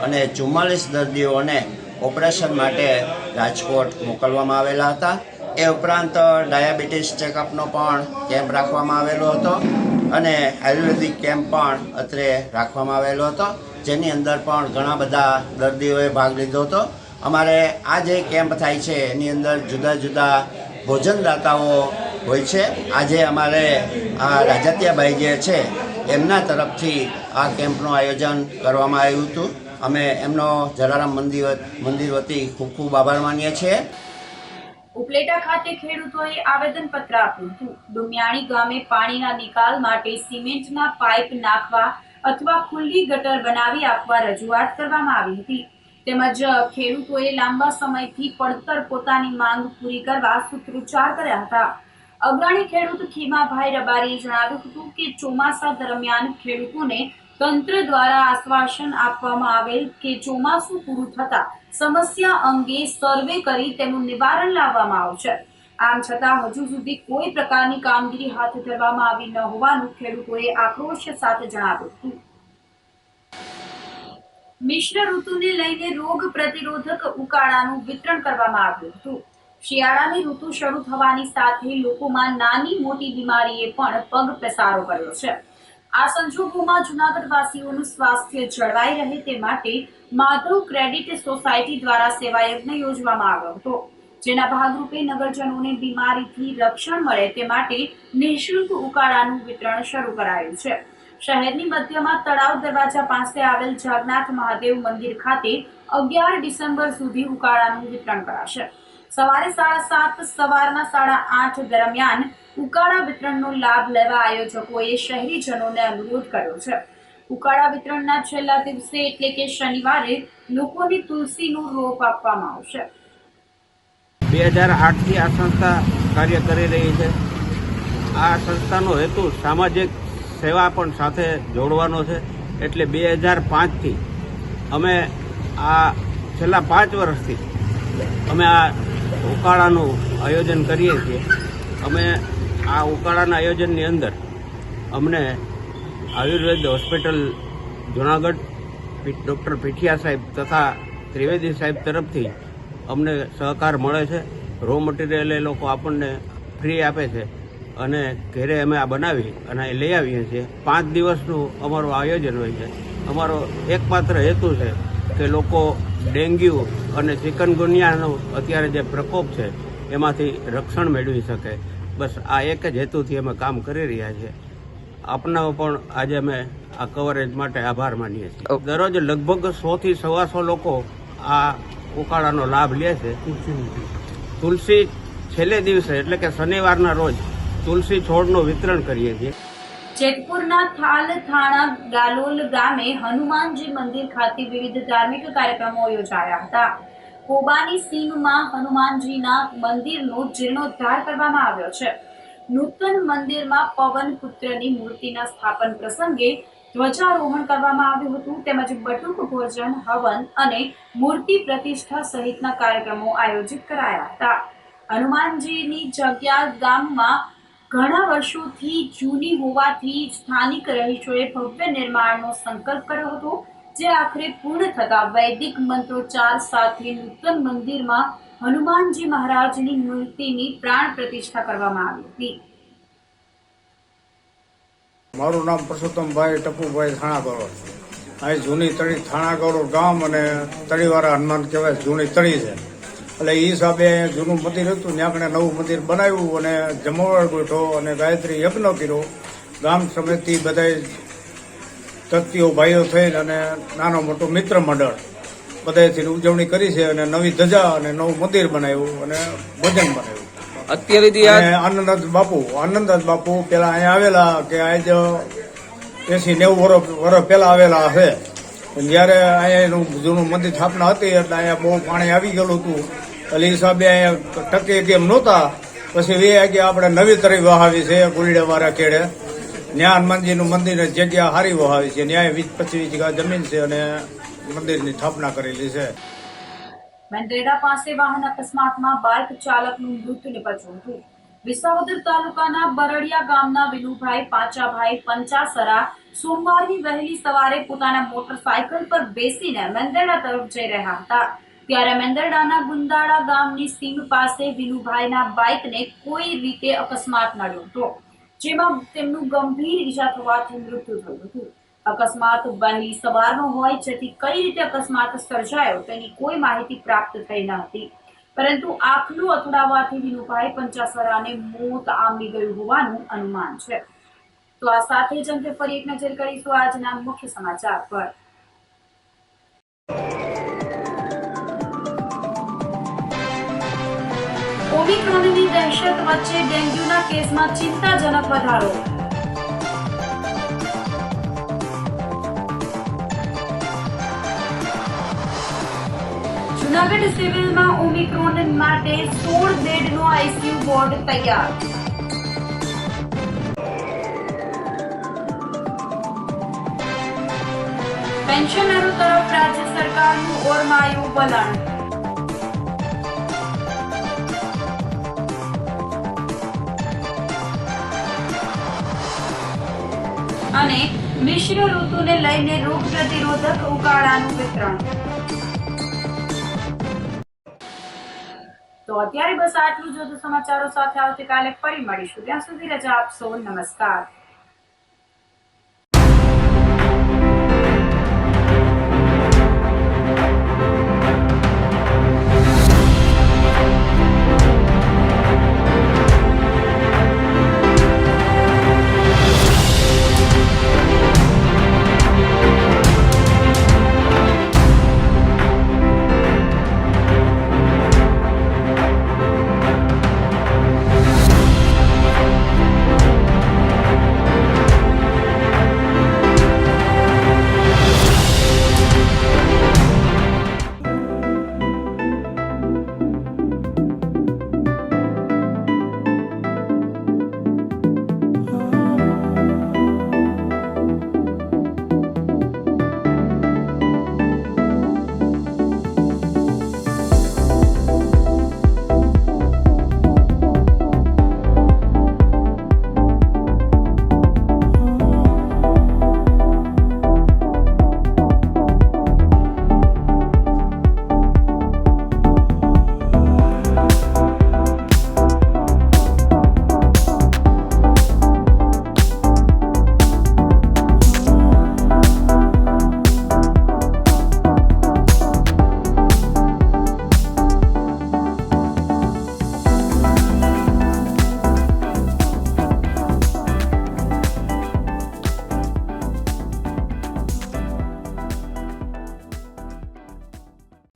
Speaker 13: અને 44 દર્દીઓને ઓપરેશન માટે રાજકોટ મોકલવામાં આવેલા હતા. એ ઉપરાંત ડાયાબિટીસ ચેકઅપનો પણ કેમ્પ રાખવામાં આવેલો હતો અને આયુર્વેદિક કેમ્પ પણ અત્રે રાખવામાં આવેલો હતો, જેની અંદર પણ ઘણા બધા દર્દીઓએ ભાગ લીધો હતો. અમારે આ જે કેમ્પ થાય છે એની અંદર જુદા જુદા ભોજનદાતાઓ હોય છે. આજે અમારે આ રાજાતિયાભાઈ જે છે એમના તરફથી આ કેમ્પનું આયોજન કરવામાં આવ્યું હતું. અમે એમનો જલારામ મંદિર વતી ખૂબ ખૂબ આભાર માનીએ છીએ.
Speaker 7: ઉપલેટા ખાતે ખેડૂતોએ આવેદનપત્ર આપ્યું હતું. ડુમિયાણી ગામે પાણીના નિકાલ માટે સિમેન્ટના પાઇપ નાખવા અથવા ખુલ્લી ગટર બનાવી આપવા રજૂઆત કરવામાં આવી હતી. તેમજ ખેડૂતોએ લાંબા સમયથી પડતર પોતાની માંગ પૂરી કરવા સૂત્રોચ્ચાર કર્યા હતા. અગ્રણી ખેડૂત ખીમાભાઈ રબારીએ જણાવ્યું હતું કે ચોમાસા દરમિયાન ખેડૂતોને તંત્ર દ્વારા આશ્વાસન આપવામાં આવેલ કે ચોમાસું પૂરું થતા સમસ્યા અંગે સર્વે કરી તેનું નિવારણ લાવવામાં આવશે. આમ છતાં હજુ સુધી કોઈ પ્રકારની કામગીરી હાથ ધરવામાં આવી ન હોવાનું ખેડૂતોએ આક્રોશ સાથે જણાવ્યું હતું. મિશ્ર ઋતુને લઈને રોગ પ્રતિરોધક ઉકાળાનું વિતરણ કરવામાં આવ્યું હતું. શિયાળાની ઋતુ શરૂ થવાની સાથે લોકોમાં નાની મોટી બીમારીએ પણ પગ પેસારો કર્યો છે. આ સંજોગોમાં જૂનાગઢવાસીઓનું સ્વાસ્થ્ય જળવાઈ રહે તે માટે માધવ ક્રેડિટ સોસાયટી દ્વારા સેવાયજ્ઞ યોજવામાં આવ્યો હતો. જેના ભાગરૂપે નગરજનોને બીમારીથી રક્ષણ મળે તે માટે નિઃશુલ્ક ઉકાળાનું વિતરણ શરૂ કરાયું છે. શહેરની મધ્યમાં તળાવ દરવાજા પાસે આવેલ જગન્નાથ મહાદેવ મંદિર ખાતે 11 ડિસેમ્બર સુધી ઉકાળાનું વિતરણ કરાશે. સવારે 7:30 સવારના 8:30 દરમિયાન ઉકાળા વિતરણનો લાભ લેવા આયોજકોએ શહેરીજનોને અનુરોધ કર્યો છે. ઉકાળા વિતરણના છેલ્લા દિવસે એટલે કે શનિવારે લોકોને તુલસીનો રોપ આપવામાં આવશે.
Speaker 14: 2008થી આ સંસ્થા કાર્ય કરી રહી છે. આ સંસ્થાનો હેતુ સામાજિક સેવા પણ સાથે જોડવાનો છે. એટલે 2005થી અમે આ છેલ્લા 5 વર્ષથી અમે આ ઉકાળાનું આયોજન કરીએ છીએ. અમે આ ઉકાળાના આયોજનની અંદર અમને આયુર્વેદ હોસ્પિટલ જૂનાગઢ ડૉક્ટર પીઠિયા સાહેબ તથા ત્રિવેદી સાહેબ તરફથી અમને સહકાર મળે છે. રો મટીરિયલ એ લોકો આપણને ફ્રી આપે છે અને ઘરે અમે આ બનાવી અને લઈ આવીએ છીએ. 5 દિવસનું અમારું આયોજન હોય છે. અમારો એકમાત્ર હેતુ છે કે લોકો ડેન્ગ્યુ અને ચિકનગુનિયાનો અત્યારે જે પ્રકોપ છે એમાંથી રક્ષણ મેળવી શકે. બસ આ એક જ હેતુથી અમે કામ કરી રહ્યા છીએ. આપનો પણ આજે અમે આ કવરેજ માટે આભાર માનીએ છીએ. દરરોજ લગભગ 100 થી 125 લોકો આ ઉકાળાનો લાભ લે છે. તુલસી છેલ્લે દિવસે એટલે કે શનિવારના રોજ તુલસી છોડનું વિતરણ કરીએ છીએ.
Speaker 7: જેતપુરના થાલ થાણા ગાલોલ ગામે હનુમાનજી મંદિર ખાતે વિવિધ ધાર્મિક કાર્યક્રમો યોજાયા હતા. કોબાની સીમમાં હનુમાનજીના મંદિરનો જીર્ણોદ્ધાર કરવામાં આવ્યો છે. નૂતન મંદિરમાં પવન પુત્રની મૂર્તિના સ્થાપન પ્રસંગે ધ્વજારોહણ કરવામાં આવ્યું હતું. તેમજ બટુક ભોજન, હવન અને મૂર્તિ પ્રતિષ્ઠા સહિતના કાર્યક્રમો આયોજિત કરાયા હતા. હનુમાનજીની જગ્યા ગામમાં ઘણા વર્ષોથી જૂની હોવાથી સ્થાનિક રહીશોએ ભવ્ય નિર્માણનો સંકલ્પ કર્યો હતો, જે આખરે પૂર્ણ થતા વૈદિક મંત્રોચ્ચાર સાથે નૂતન મંદિરમાં હનુમાનજી મહારાજની મૂર્તિની પ્રાણ પ્રતિષ્ઠા કરવામાં આવી હતી.
Speaker 15: મારું નામ પરસોત્તમભાઈ ટપુભાઈ થાણાગોળો. અહીં જૂની તળી થાણાગોળો ગામ અને તળીવાળા હનુમાન કહેવાય, જૂની તળી છે. એટલે એ હિસાબે જૂનું મંદિર હતું, ત્યાં આગળ નવું મંદિર બનાવ્યું અને જમણવાર ગોઠવો અને ગાયત્રી યજ્ઞ કર્યો. ગામ સમિતિ બધા તત્વીઓ ભાઈઓ થઈને અને નાનો મોટો મિત્ર મંડળ બધાથી ઉજવણી કરી છે અને નવી ધજા અને નવું મંદિર બનાવ્યું અને ભજન બનાવ્યું.
Speaker 16: અત્યારે
Speaker 15: આનંદદાસ બાપુ પેલા અહીંયા આવેલા કે આજ 80-90 વર્ષ પેલા આવેલા હશે. જયારે અહીંયા એનું જૂનું મંદિર સ્થાપના હતી એટલે અહીંયા બહુ પાણી આવી ગયેલું હતું. એટલે હિસાબે અહીંયા ટકે કેમ નહોતા. પછી એ કે આપણે નવી તરી વહાવી છે ગુલીડાવાળા કેડે. ત્યાં હનુમાનજીનું મંદિરની જગ્યા સારી વહાવી છે. ત્યાં 20-25 વીઘા જમીન છે અને મંદિરની સ્થાપના કરેલી છે.
Speaker 7: મેંદરડા પાસે વાહન અકસ્માતમાં બાઇક ચાલકનું મૃત્યુ નિપજ્યું હતું. વિસાવદર તાલુકાના બરડિયા ગામના વિનુભાઈ પાંચાભાઈ પંચાસરા સોમવારની વહેલી સવારે પોતાના મોટરસાયકલ પર બેસીને મેંદરડા તરફ જઈ રહ્યા હતા. ત્યારે મેંદરડાના ગુંદાળા ગામની સીમ પાસે વિનુભાઈના બાઇકને કોઈ રીતે અકસ્માત નડ્યો હતો, જેમાં તેમનું ગંભીર ઈજા થવાથી મૃત્યુ થયું હતું. અકસ્માત વહેલી સવારનો હોય, જેથી કઈ રીતે અકસ્માત સર્જાયો તેની કોઈ માહિતી પ્રાપ્ત થઈ ન હતી. પરંતુ આખલું અથડાવવાથી વિનુભાઈ પંચાસરાને મોત આંબી ગયું હોવાનું અનુમાન છે. તો આ સાથે જ અંતે ફરી એક નજર કરીશું આજના મુખ્ય સમાચાર પર. ઓમિક્રોનની દહેશત વચ્ચે ડેન્ગ્યુના કેસમાં ચિંતાજનક વધારો. જૂનાગઢ સિવિલમાં ઓમિક્રોન માટે 16 બેડનો આઈસીયુ વોર્ડ તૈયાર. પેન્શનરો તરફ રાજ્ય સરકારનું ઓરમાયું વલણ. અને મિશ્ર ઋતુને લઈને રોગ પ્રતિરોધક ઉકાળાનું વિતરણ. તો અત્યારે બસ આટલું જ. સમાચારો સાથે આવતીકાલે ફરી મળીશું. ત્યાં સુધી રજા આપશો. નમસ્કાર.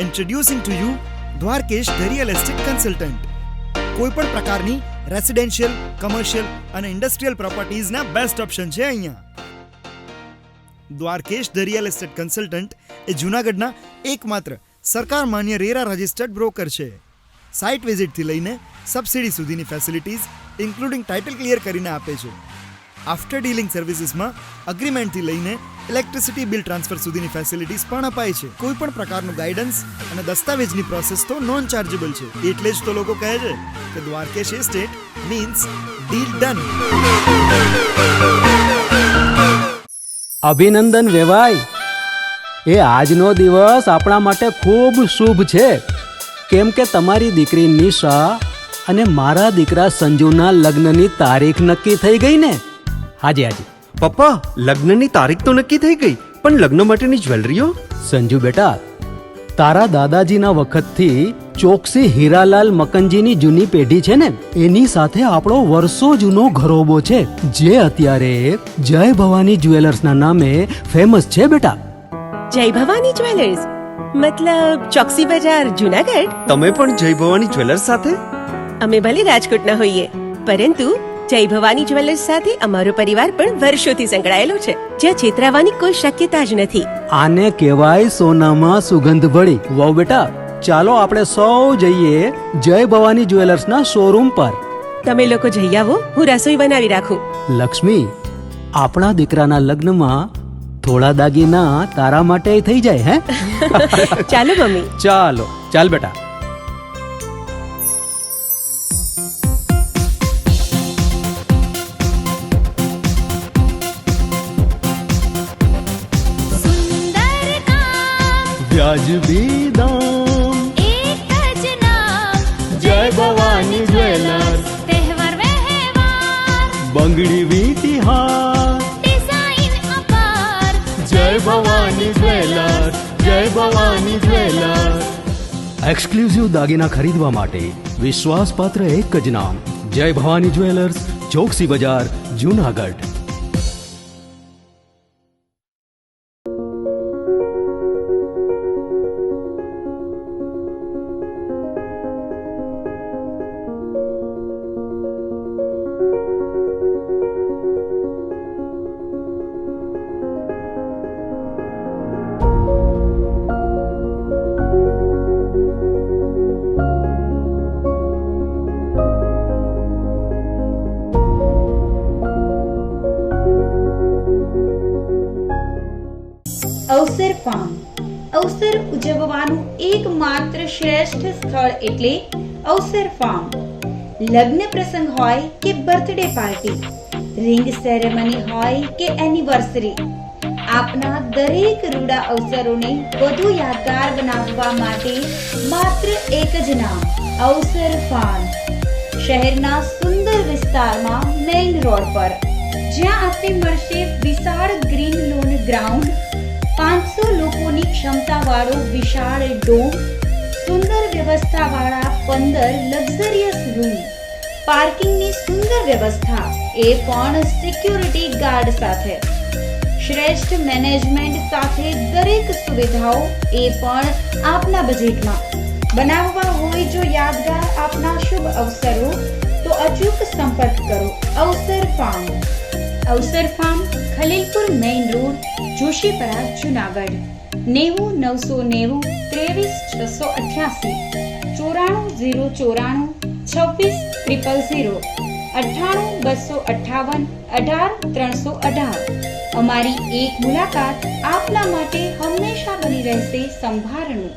Speaker 1: Introducing to you Dwarkesh the real estate consultant. કોઈપણ પ્રકારની રેસિડેન્શિયલ, કમર્શિયલ અને ઇન્ડસ્ટ્રીયલ પ્રોપર્ટીઝના બેસ્ટ ઓપ્શન છે અહીંયા. Dwarkesh the real estate consultant એ જૂનાગઢના એકમાત્ર સરકાર માન્ય રેરા રજિસ્ટર્ડ બ્રોકર છે. સાઇટ વિઝિટથી લઈને સબસિડી સુધીની ફેસિલિટીઝ ઇન્ક્લુડિંગ ટાઇટલ ક્લિયર કરીને આપે છે. આફ્ટર ડીલિંગ સર્વિસીસમાં અગ્રીમેન્ટથી લઈને ઇલેક્ટ્રિસિટી બિલ ટ્રાન્સફર સુધીની ફેસિલિટીઝ પણ અપાય છે. કોઈ પણ પ્રકારનું ગાઈડન્સ અને દસ્તાવેજની પ્રોસેસ તો નોન ચાર્જેબલ છે. એટલે જ તો લોકો કહે છે કે Dwarkesh estate means deal done.
Speaker 2: અભિનંદન વેવાઈ, એ આજનો દિવસ આપણા માટે ખૂબ શુભ છે, કેમ કે તમારી દીકરી નિશા અને મારા દીકરા સંજુના લગ્નની તારીખ નક્કી થઈ ગઈ ને. હાજી હાજી
Speaker 3: પપ્પા, લગ્નની તારીખ તો નક્કી થઈ ગઈ, પણ લગ્ન માટેની જ્વેલરીઓ?
Speaker 2: સંજુ બેટા, તારા દાદાજીના વખતથી ચોકસી હીરાલાલ મકનજીની જૂની પેઢી છે ને, એની સાથે આપણો વર્ષો જૂનો ઘરોબો છે, જે અત્યારે જય ભવાની જ્વેલર્સના નામે ફેમસ છે બેટા.
Speaker 4: જય ભવાની જ્વેલર્સ મતલબ ચોકસી બજાર જૂનાગઢ?
Speaker 3: તમે પણ જય ભવાની જ્વેલર્સ સાથે?
Speaker 4: અમે ભલે રાજકોટના હોઈએ, પરંતુ જય ભવાની જ્વેલર્સ સાથે અમારો પરિવાર પણ વર્ષોથી સંકળાયેલો છે, જ્યાં છેતરાવાની કોઈ શક્યતા જ નથી.
Speaker 2: આને કહેવાય સોનામાં સુગંધ ભળી. વાવ બેટા, ચાલો આપણે સૌ જઈએ જય ભવાની જ્વેલર્સના શોરૂમ પર.
Speaker 4: તમે લોકો જઈ આવો, હું રસોઈ બનાવી રાખું.
Speaker 2: લક્ષ્મી, આપણા દીકરાના લગ્નમાં થોડા દાગીના તારા માટે થઈ જાય. હે
Speaker 4: ચાલો મમ્મી.
Speaker 2: ચાલો ચાલ બેટા. વ્યાજબી દામ,
Speaker 5: એક જ નામ,
Speaker 2: જય ભવાની જ્વેલર્સ.
Speaker 5: તહેવાર વ્યવહાર,
Speaker 2: બંગડી વીટી હાર,
Speaker 5: ડિઝાઇન અપાર.
Speaker 2: જય ભવાની જ્વેલર્સ, જય ભવાની જ્વેલર્સ. એક્સક્લુઝિવ દાગીના ખરીદવા માટે વિશ્વાસપાત્ર એક જ નામ, જય ભવાની જ્વેલર્સ, ચોકસી બજાર, જૂનાગઢ.
Speaker 6: અવસર ફાર્મ અવસર ઉજવવાનું એકમાત્ર શ્રેષ્ઠ સ્થળ એટલે અવસર ફાર્મ. લગ્ન પ્રસંગ હોય કે બર્થડે પાર્ટી, રિંગ સેરેમની હોય કે એનિવર્સરી, આપના દરેક રૂડા અવસરોને વધુ યાદગાર બનાવવા માટે માત્ર એક જ નામ, અવસર ફાર્મ. શહેરના સુંદર વિસ્તારમાં મેઇન રોડ પર, જ્યાં આપને મળશે વિશાળ ગ્રીન લોન ગ્રાઉન્ડ, 500 લોકોની ક્ષમતાવાળો વિશાળ ડોમ, સુંદર વ્યવસ્થાવાળા 15 લક્ઝરિયસ રૂમ, પાર્કિંગની સુંદર વ્યવસ્થા, એ પણ સિક્યુરિટી ગાર્ડ સાથે, શ્રેષ્ઠ મેનેજમેન્ટ સાથે દરેક સુવિધાઓ, એ પણ આપના બજેટમાં. બનાવવા હોય જો યાદગાર આપના શુભ અવસરો, તો અચૂક સંપર્ક કરો અવસર ફાર્મ. અવસર farm, Khalilpur main road, Joshipura, Junagadh. 90 990 23 688 94 094 26 000 98 258 18 318. અમારી એક મુલાકાત આપના માટે હંમેશા બની રહેશે સંભારણું.